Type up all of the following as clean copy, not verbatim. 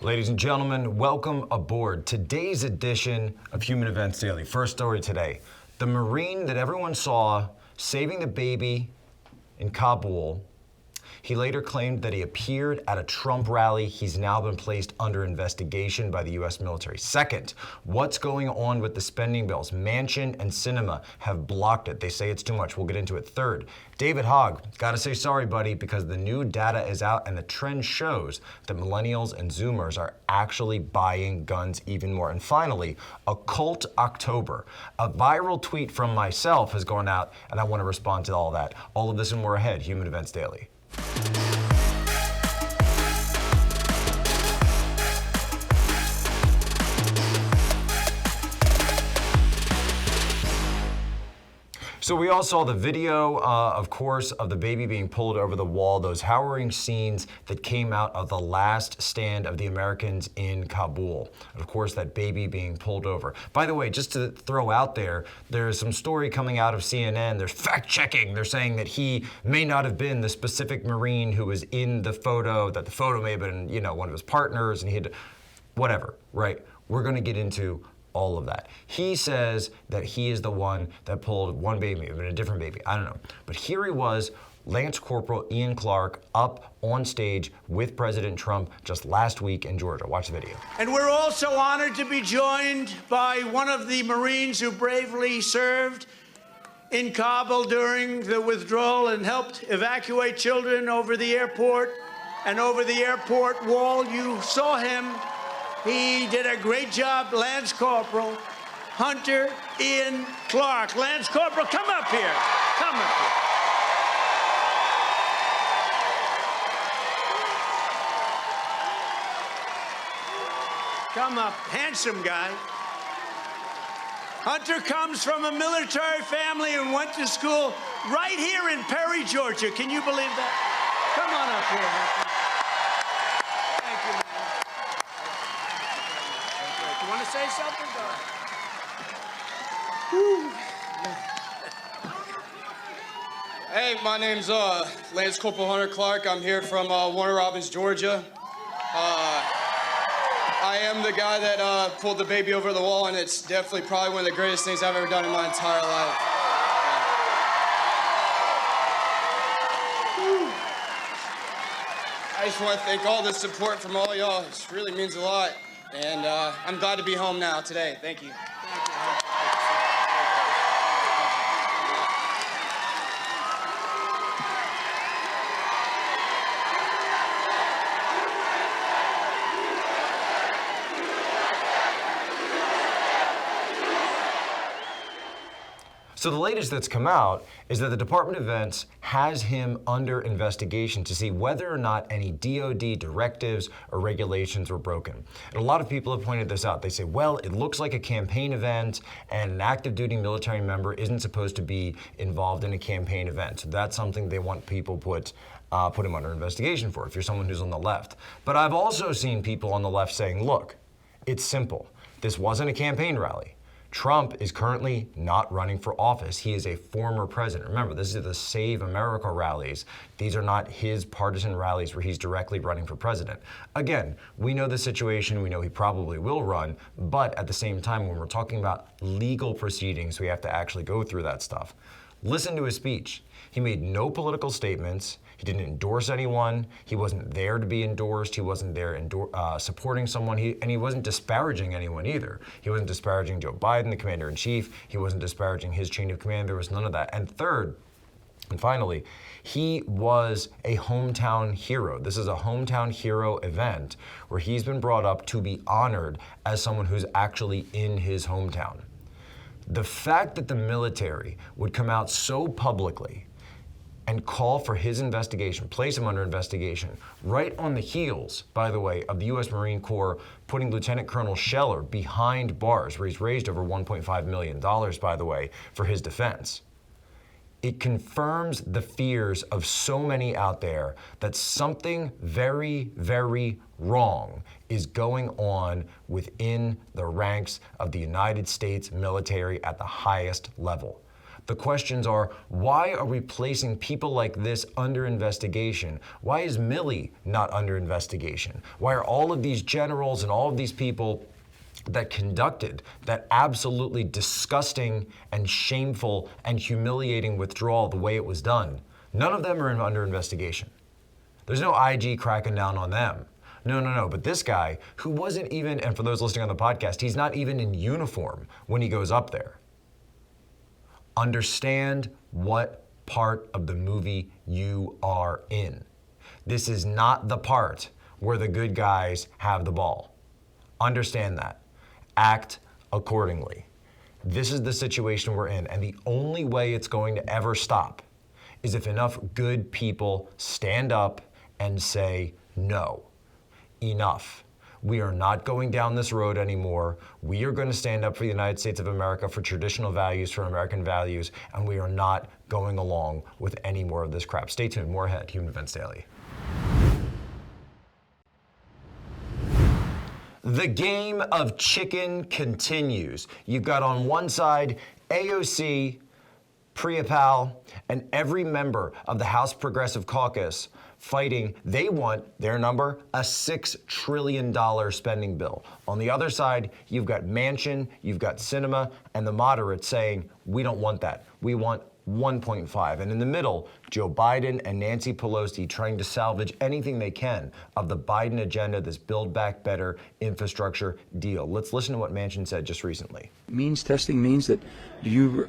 Ladies and gentlemen, welcome aboard today's edition of Human Events Daily. First story today, the Marine that everyone saw saving the baby in Kabul. He later claimed that he appeared at a Trump rally. He's now been placed under investigation by the U.S. military. Second, what's going on with the spending bills? Manchin and Sinema have blocked it. They say it's too much. We'll get into it. Third, David Hogg, gotta say sorry, buddy, because the new data is out and the trend shows that millennials and Zoomers are actually buying guns even more. And finally, Occult October. A viral tweet from myself has gone out, and I want to respond to all that. All of this and more ahead. Human Events Daily. So we all saw the video, of course, of the baby being pulled over the wall, those harrowing scenes that came out of the last stand of the Americans in Kabul. Of course, that baby being pulled over. By the way, just to throw out there, there's some story coming out of CNN. There's fact-checking. They're saying that he may not have been the specific Marine who was in the photo, that the photo may have been, one of his partners, and he had, whatever, right? We're going to get into all of that. He says that he is the one that pulled one baby, even a different baby. I don't know. But here he was, Lance Corporal Ian Clark, up on stage with President Trump just last week in Georgia. Watch the video. And we're also honored to be joined by one of the Marines who bravely served in Kabul during the withdrawal and helped evacuate children over the airport and over the airport wall. You saw him. He did a great job, Lance Corporal Hunter Ian Clark. Lance Corporal, come up here. Come up here. Come up, handsome guy. Hunter comes from a military family and went to school right here in Perry, Georgia. Can you believe that? Come on up here, Hunter. You want to say something? Hey, my name's Lance Corporal Hunter Clark. I'm here from Warner Robins, Georgia. I am the guy that pulled the baby over the wall, and it's definitely probably one of the greatest things I've ever done in my entire life. I just want to thank all the support from all y'all. It really means a lot. And I'm glad to be home now today. Thank you. So the latest that's come out is that the Department of Defense has him under investigation to see whether or not any DoD directives or regulations were broken. And a lot of people have pointed this out. They say, well, it looks like a campaign event, and an active duty military member isn't supposed to be involved in a campaign event. So that's something they want people put him under investigation for, if you're someone who's on the left. But I've also seen people on the left saying, look, it's simple. This wasn't a campaign rally. Trump is currently not running for office. He is a former president. Remember, this is the Save America rallies. These are not his partisan rallies where he's directly running for president. Again, we know the situation. We know he probably will run. But at the same time, when we're talking about legal proceedings, we have to actually go through that stuff. Listen to his speech. He made no political statements. He didn't endorse anyone. He wasn't there to be endorsed. He wasn't there supporting someone. And he wasn't disparaging anyone either. He wasn't disparaging Joe Biden, the commander-in-chief. He wasn't disparaging his chain of command. There was none of that. And third, and finally, he was a hometown hero. This is a hometown hero event where he's been brought up to be honored as someone who's actually in his hometown. The fact that the military would come out so publicly and call for his investigation, place him under investigation, right on the heels, by the way, of the U.S. Marine Corps putting Lieutenant Colonel Scheller behind bars, where he's raised over $1.5 million, by the way, for his defense. It confirms the fears of so many out there that something very, very wrong is going on within the ranks of the United States military at the highest level. The questions are, why are we placing people like this under investigation? Why is Milley not under investigation? Why are all of these generals and all of these people that conducted that absolutely disgusting and shameful and humiliating withdrawal the way it was done, none of them are under investigation? There's no IG cracking down on them. No. But this guy, who wasn't even, and for those listening on the podcast, he's not even in uniform when he goes up there. Understand what part of the movie you are in. This is not the part where the good guys have the ball. Understand that. Act accordingly. This is the situation we're in, and the only way it's going to ever stop is if enough good people stand up and say, no, enough. We are not going down this road anymore. We are going to stand up for the United States of America, for traditional values, for American values, and we are not going along with any more of this crap. Stay tuned, more ahead, Human Events Daily. The game of chicken continues. You've got on one side AOC, Priya Pal, and every member of the House Progressive Caucus fighting. They want their number, a $6 trillion spending bill. On the other side, you've got Manchin, you've got Sinema, and the moderates saying, we don't want that. We want 1.5. And in the middle, Joe Biden and Nancy Pelosi trying to salvage anything they can of the Biden agenda, this Build Back Better infrastructure deal. Let's listen to what Manchin said just recently. Means testing means that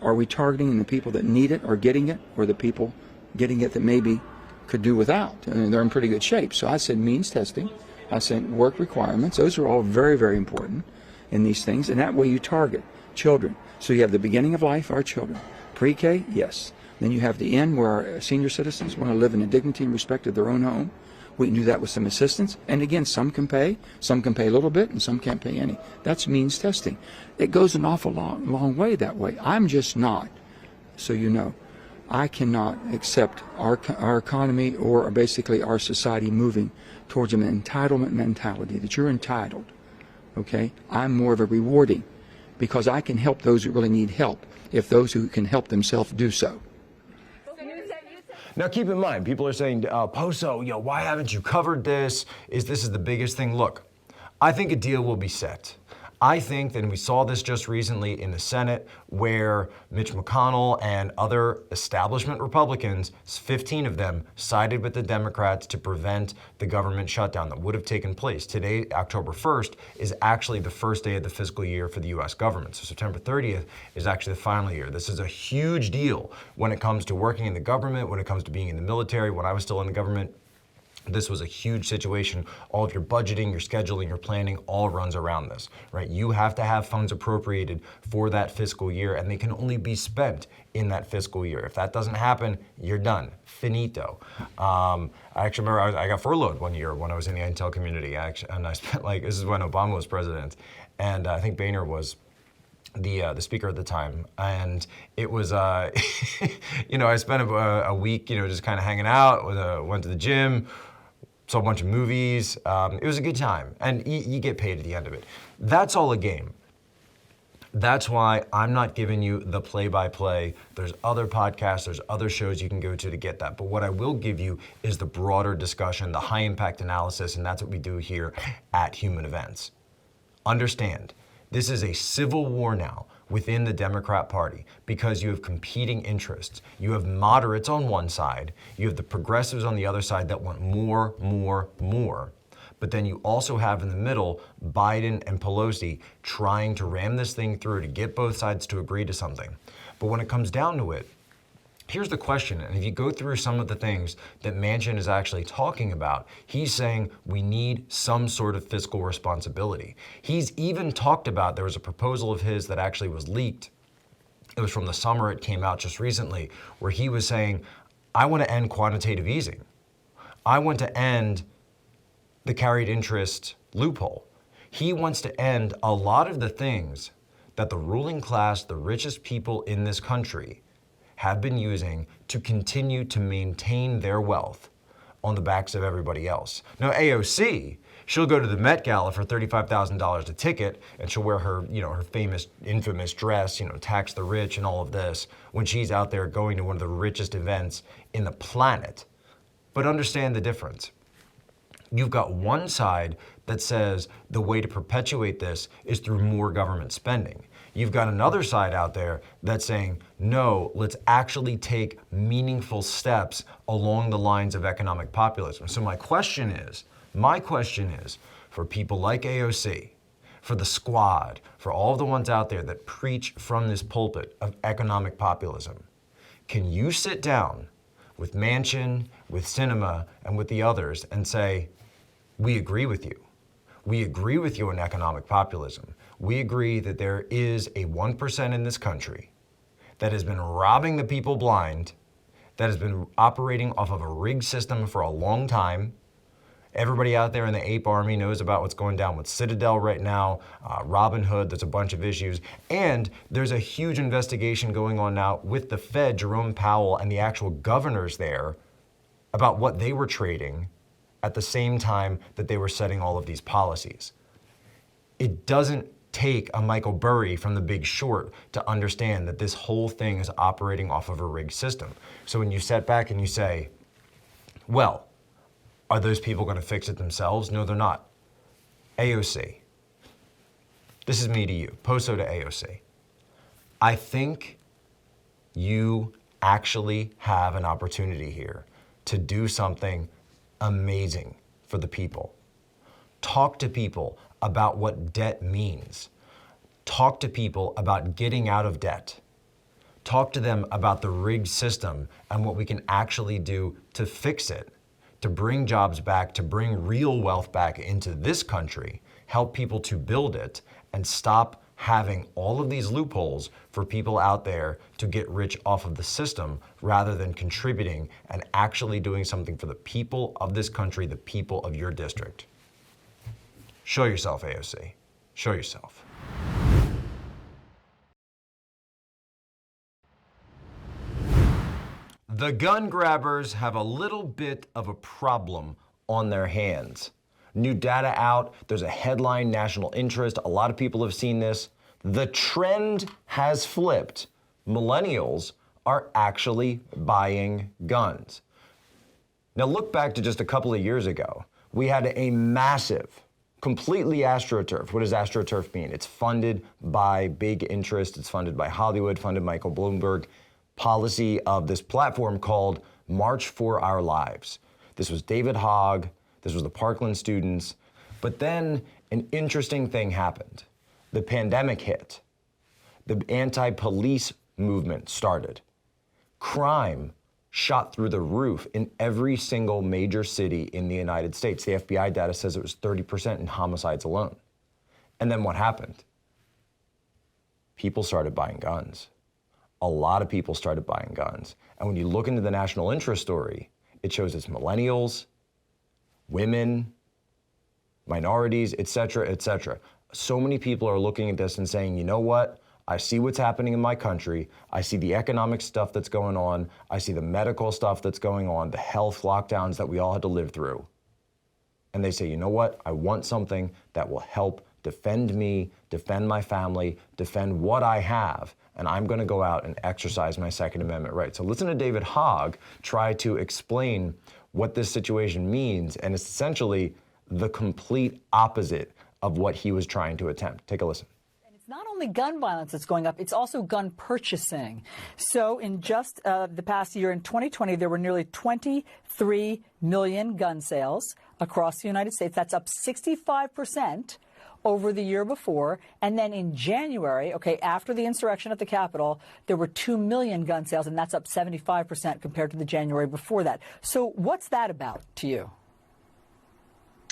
are we targeting the people that need it or getting it, or the people getting it that maybe could do without? And they're in pretty good shape. So I said means testing. I said work requirements. Those are all very, very important in these things. And that way you target children. So you have the beginning of life, our children. Pre-K, yes. Then you have the end where our senior citizens want to live in the dignity and respect of their own home. We can do that with some assistance. And again, some can pay a little bit, and some can't pay any. That's means testing. It goes an awful long way that way. I'm just not, so you know, I cannot accept our economy or basically our society moving towards an entitlement mentality, that you're entitled, okay? I'm more of a rewarding, because I can help those who really need help if those who can help themselves do so. Now keep in mind, people are saying, Poso, why haven't you covered this? This is the biggest thing. Look, I think a deal will be set. I think that, and we saw this just recently in the Senate, where Mitch McConnell and other establishment Republicans, 15 of them, sided with the Democrats to prevent the government shutdown that would have taken place. Today, October 1st, is actually the first day of the fiscal year for the U.S. government. So September 30th is actually the final year. This is a huge deal when it comes to working in the government, when it comes to being in the military. When I was still in the government, this was a huge situation. All of your budgeting, your scheduling, your planning all runs around this, right? You have to have funds appropriated for that fiscal year, and they can only be spent in that fiscal year. If that doesn't happen, you're done. Finito. I actually remember I got furloughed one year when I was in the intel community, and I spent this is when Obama was president, and I think Boehner was the speaker at the time, and it was I spent a week just kind of hanging out, went to the gym, saw a bunch of movies. It was a good time, and you get paid at the end of it. That's all a game. That's why I'm not giving you the play-by-play. There's other podcasts, there's other shows you can go to get that. But what I will give you is the broader discussion, the high-impact analysis, and that's what we do here at Human Events. Understand, this is a civil war now within the Democrat Party, because you have competing interests. You have moderates on one side, you have the progressives on the other side that want more. But then you also have in the middle Biden and Pelosi trying to ram this thing through to get both sides to agree to something. But when it comes down to it, here's the question, and if you go through some of the things that Manchin is actually talking about, he's saying we need some sort of fiscal responsibility. He's even talked about, there was a proposal of his that actually was leaked. It was from the summer, it came out just recently, where he was saying, I want to end quantitative easing. I want to end the carried interest loophole. He wants to end a lot of the things that the ruling class, the richest people in this country, have been using to continue to maintain their wealth on the backs of everybody else. Now, AOC She'll go to the Met Gala for $35,000 a ticket, and she'll wear her, her famous, infamous dress, tax the rich and all of this, when she's out there going to one of the richest events in the planet. But understand the difference. You've got one side that says the way to perpetuate this is through more government spending. You've got another side out there that's saying, no, let's actually take meaningful steps along the lines of economic populism. So my question is, for people like AOC, for the squad, for all of the ones out there that preach from this pulpit of economic populism, can you sit down with Manchin, with Sinema, and with the others and say, we agree with you. We agree with you in economic populism. We agree that there is a 1% in this country that has been robbing the people blind, that has been operating off of a rigged system for a long time. Everybody out there in the ape army knows about what's going down with Citadel right now, Robin Hood, there's a bunch of issues. And there's a huge investigation going on now with the Fed, Jerome Powell, and the actual governors there about what they were trading at the same time that they were setting all of these policies. It doesn't take a Michael Burry from The Big Short to understand that this whole thing is operating off of a rigged system. So when you sit back and you say, well, are those people going to fix it themselves? No, they're not. AOC. This is me to you, Poso to AOC. I think you actually have an opportunity here to do something amazing for the people. Talk to people about what debt means. Talk to people about getting out of debt. Talk to them about the rigged system and what we can actually do to fix it, to bring jobs back, to bring real wealth back into this country, help people to build it, and stop having all of these loopholes for people out there to get rich off of the system rather than contributing and actually doing something for the people of this country, the people of your district. Show yourself, AOC. Show yourself. The gun grabbers have a little bit of a problem on their hands. New data out, there's a headline, national interest. A lot of people have seen this. The trend has flipped. Millennials are actually buying guns. Now look back to just a couple of years ago. We had a massive, completely AstroTurf. What does AstroTurf mean? It's funded by big interest. It's funded by Hollywood, funded by Michael Bloomberg. Policy of this platform called March for Our Lives. This was David Hogg. This was the Parkland students. But then an interesting thing happened. The pandemic hit. The anti-police movement started. Crime shot through the roof in every single major city in the United States. The FBI data says it was 30% in homicides alone. And then what happened? People started buying guns. A lot of people started buying guns. And when you look into the national interest story, it shows it's millennials, women, minorities, et cetera, et cetera. So many people are looking at this and saying, you know what? I see what's happening in my country. I see the economic stuff that's going on. I see the medical stuff that's going on, the health lockdowns that we all had to live through. And they say, you know what? I want something that will help defend me, defend my family, defend what I have. And I'm going to go out and exercise my Second Amendment right. So listen to David Hogg try to explain what this situation means. And it's essentially the complete opposite of what he was trying to attempt. Take a listen. It's not only gun violence that's going up, it's also gun purchasing. So in just the past year, in 2020, there were nearly 23 million gun sales across the United States. That's up 65% over the year before. And then in January, after the insurrection at the Capitol, there were 2 million gun sales, and that's up 75% compared to the January before that. So what's that about to you?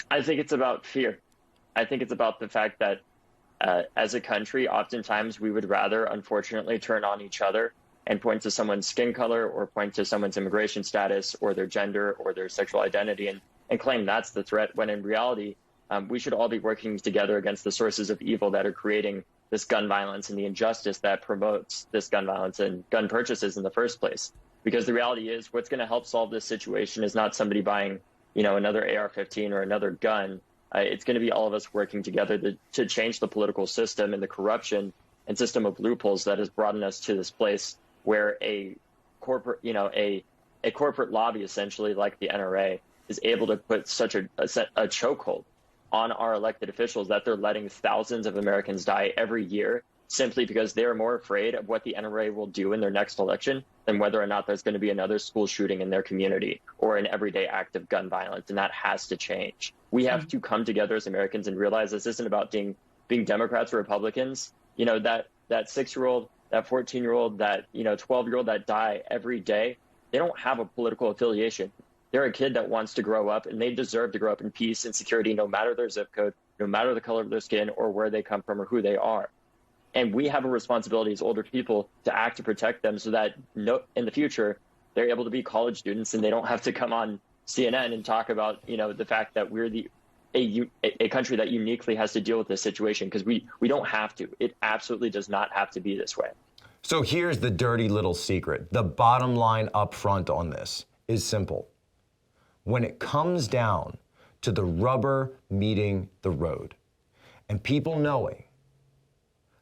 I think it's about fear. I think it's about the fact that as a country, oftentimes we would rather, unfortunately, turn on each other and point to someone's skin color or point to someone's immigration status or their gender or their sexual identity and claim that's the threat, when in reality, we should all be working together against the sources of evil that are creating this gun violence and the injustice that promotes this gun violence and gun purchases in the first place. Because the reality is, what's going to help solve this situation is not somebody buying, another AR-15 or another gun. It's going to be all of us working together to change the political system and the corruption and system of loopholes that has brought us to this place where a corporate, a corporate lobby, essentially like the NRA, is able to put such a chokehold on our elected officials that they're letting thousands of Americans die every year simply because they're more afraid of what the NRA will do in their next election than whether or not there's going to be another school shooting in their community or an everyday act of gun violence. And that has to change. We have to come together as Americans and realize this isn't about being Democrats or Republicans. That 6-year-old, that 14-year-old, that 12-year-old that die every day, they don't have a political affiliation. They're a kid that wants to grow up, and they deserve to grow up in peace and security, no matter their zip code, no matter the color of their skin or where they come from or who they are. And we have a responsibility as older people to act to protect them so that in the future, they're able to be college students and they don't have to come on CNN and talk about, the fact that we're a country that uniquely has to deal with this situation, because we don't have to. It absolutely does not have to be this way. So here's the dirty little secret. The bottom line up front on this is simple. When it comes down to the rubber meeting the road and people knowing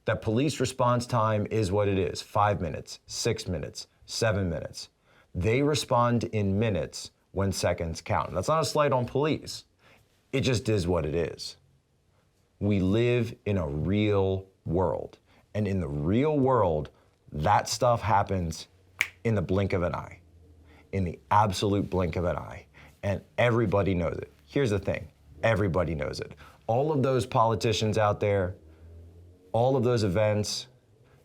that police response time is what it is, 5 minutes, 6 minutes, 7 minutes, they respond in minutes when seconds count. That's not a slight on police. It just is what it is. We live in a real world. And in the real world, that stuff happens in the blink of an eye, in the absolute blink of an eye. And everybody knows it. Here's the thing, everybody knows it. All of those politicians out there, all of those events,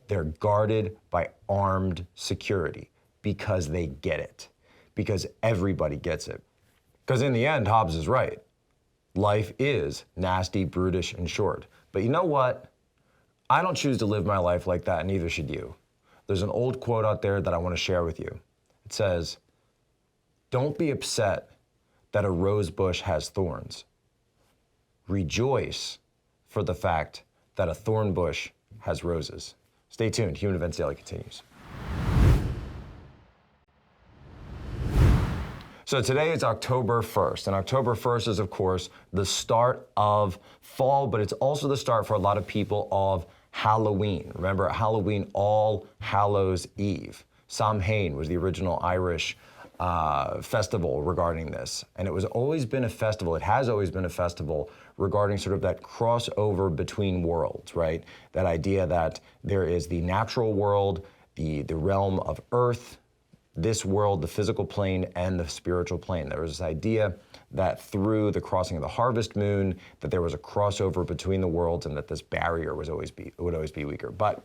they're guarded by armed security because they get it, because everybody gets it. Because in the end, Hobbes is right. Life is nasty, brutish, and short. But you know what? I don't choose to live my life like that, and neither should you. There's an old quote out there that I want to share with you. It says, "Don't be upset that a rose bush has thorns. Rejoice for the fact that a thorn bush has roses." Stay tuned. Human Events Daily continues. So today is October 1st, and October 1st is, of course, the start of fall, but it's also the start for a lot of people of Halloween. Remember, Halloween, All Hallows Eve. Samhain was the original Irish festival regarding this. And it has always been a festival regarding sort of that crossover between worlds, right? That idea that there is the natural world, the realm of earth, this world, the physical plane, and the spiritual plane. There was this idea that through the crossing of the harvest moon, that there was a crossover between the worlds and that this barrier would always be weaker. But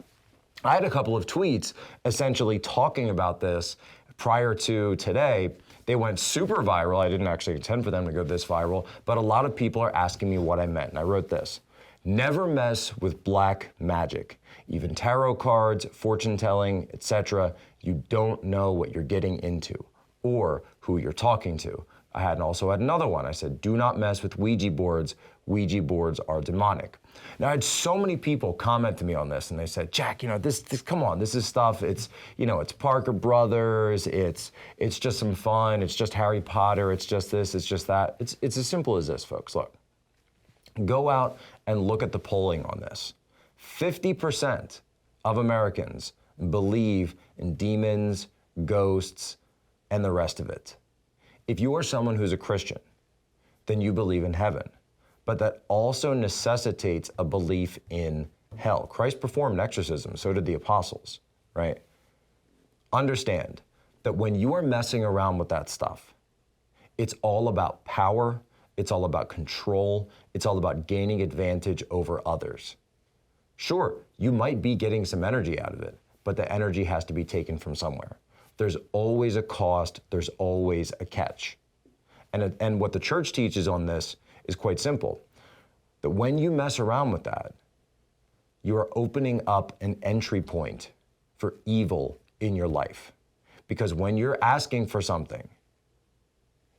I had a couple of tweets essentially talking about this prior to today. They went super viral. I didn't actually intend for them to go this viral, but a lot of people are asking me what I meant. And I wrote this: never mess with black magic. Even tarot cards, fortune telling, etc. You don't know what you're getting into or who you're talking to. I also had another one. I said, do not mess with Ouija boards. Ouija boards are demonic. Now, I had so many people comment to me on this, and they said, Jack, this come on, this is stuff, it's Parker Brothers, it's just some fun, it's just Harry Potter, it's just this, it's just that. It's as simple as this, folks. Look, go out and look at the polling on this. 50% of Americans believe in demons, ghosts, and the rest of it. If you are someone who's a Christian, then you believe in heaven. But that also necessitates a belief in hell. Christ performed exorcism, so did the apostles, right? Understand that when you are messing around with that stuff, it's all about power, it's all about control, it's all about gaining advantage over others. Sure, you might be getting some energy out of it, but the energy has to be taken from somewhere. There's always a cost, there's always a catch. And what the church teaches on this is quite simple. That when you mess around with that, you are opening up an entry point for evil in your life. Because when you're asking for something,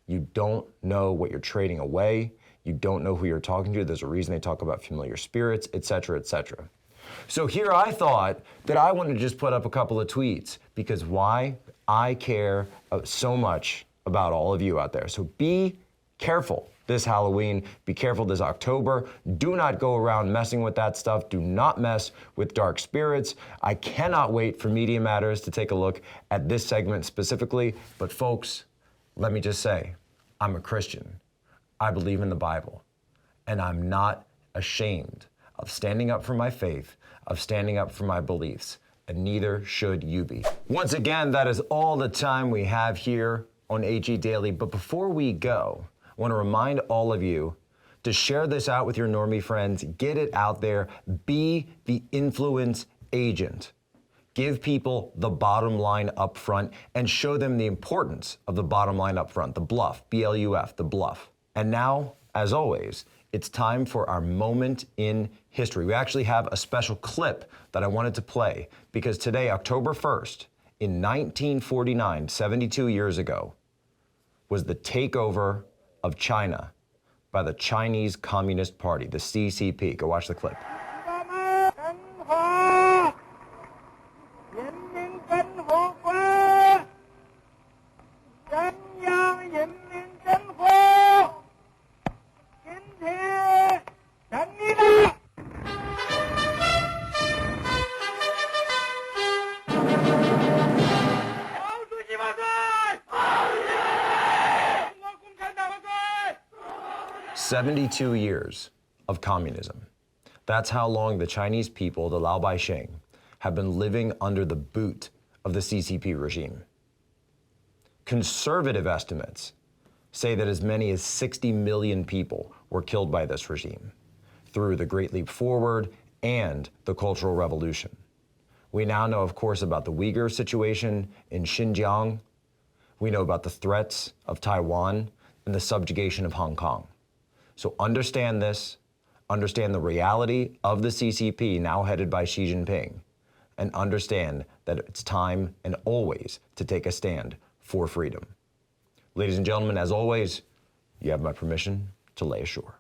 you don't know what you're trading away, you don't know who you're talking to. There's a reason they talk about familiar spirits, etc., etc. So here I thought that I wanted to just put up a couple of tweets, because why? I care so much about all of you out there. So be careful. this Halloween. Be careful this October. Do not go around messing with that stuff. Do not mess with dark spirits. I cannot wait for Media Matters to take a look at this segment specifically. But folks, let me just say, I'm a Christian. I believe in the Bible. And I'm not ashamed of standing up for my faith, of standing up for my beliefs. And neither should you be. Once again, that is all the time we have here on HE Daily. But before we go, I want to remind all of you to share this out with your normie friends. Get it out there. Be the influence agent. Give people the bottom line up front and show them the importance of the bottom line up front, the bluff, B-L-U-F, the bluff. And now, as always, it's time for our moment in history. We actually have a special clip that I wanted to play because today, October 1st, in 1949, 72 years ago, was the takeover of China by the Chinese Communist Party, the CCP. Go watch the clip. "72 years of communism. That's how long the Chinese people, the Laobaixing, have been living under the boot of the CCP regime. Conservative estimates say that as many as 60 million people were killed by this regime through the Great Leap Forward and the Cultural Revolution. We now know, of course, about the Uyghur situation in Xinjiang. We know about the threats of Taiwan and the subjugation of Hong Kong. So understand this, understand the reality of the CCP now headed by Xi Jinping, and understand that it's time and always to take a stand for freedom. Ladies and gentlemen, as always, you have my permission to lay ashore.